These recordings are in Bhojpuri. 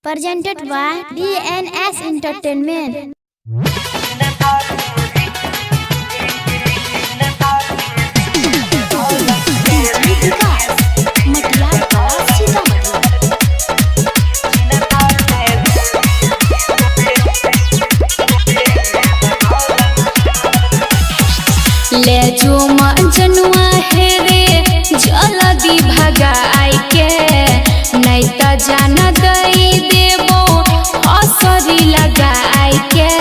Presented by DNS Entertainment. ले जो मजनुआ है रे जल्दी भगाई के नहीं त जान दई देबो हसरी लगाई के।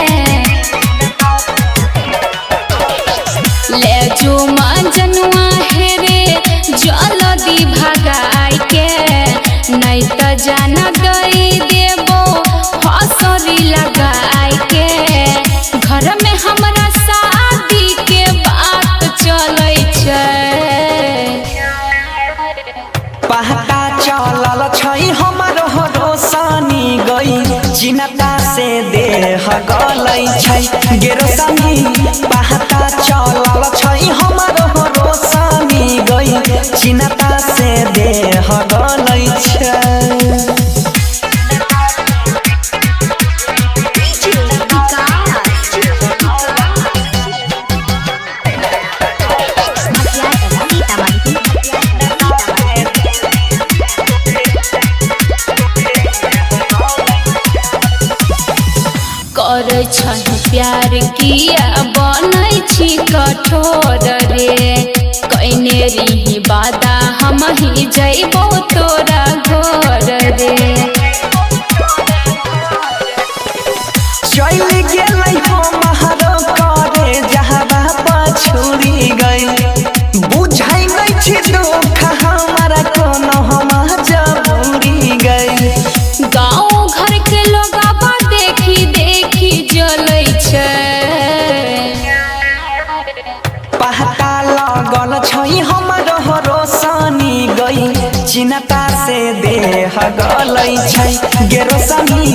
ले जो मजनुआ है रे जल्दी भगाई के नहीं त जान दई देबो हसरी लगाई के। घर में हमरा शादी के बात चलै छै, पहता चलल छै हमर रोशनी गई चिन्ता से देह गलै छै गेरोसनी। पहता चलल छै हमर रोशनी गई चिन्ता से देह गलै छै। करे छै प्यार किया बनै छी कठोर रे। कइने रही वादा हम ही जइबो तोरा घर रे। चल गेलै हमरो करे जहबा पछुरी गई बुझै नै छी दुख हमरा कोनो हम जबूरी गई। गाँव घर के लोगवा देखी देखी जलै छै, पहता लगल छै हमर रोशनी गई चिन्ता से देह गलै छै गेरोसनी।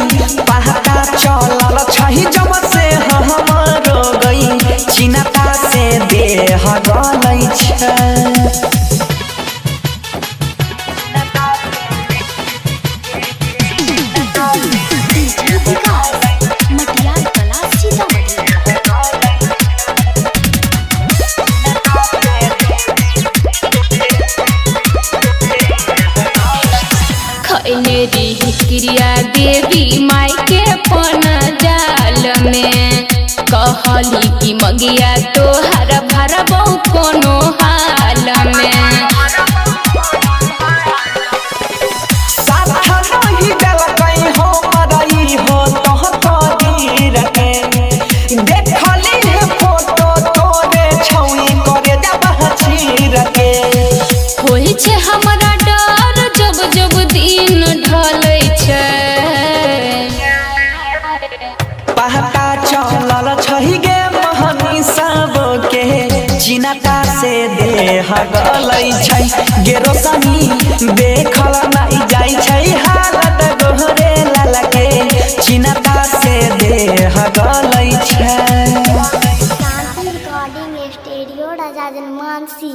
पहता चलल छै जब से हमरो गई चिन्ता से देह गलै छै। खैले रही क्रिया देवी माई के पन जाल में कहली कि मगिया तोहर भरबो कोनो हाल में। साथ नहीं देलकै हो मरई हो तोह तोरीर के देखली है फोटो तोरे छौई करे जब चीर के। होई छै हमरा डर जब जब दिन ढलै छै, पहता चलल छै गे महनी सब के चिन्ता से देह गलै छै गेरोसनी। देखल नहीं जाइ छै हालत गोहरे ललके चिन्ता से देह गलै छै। Recording Studio, Raja Janmansi.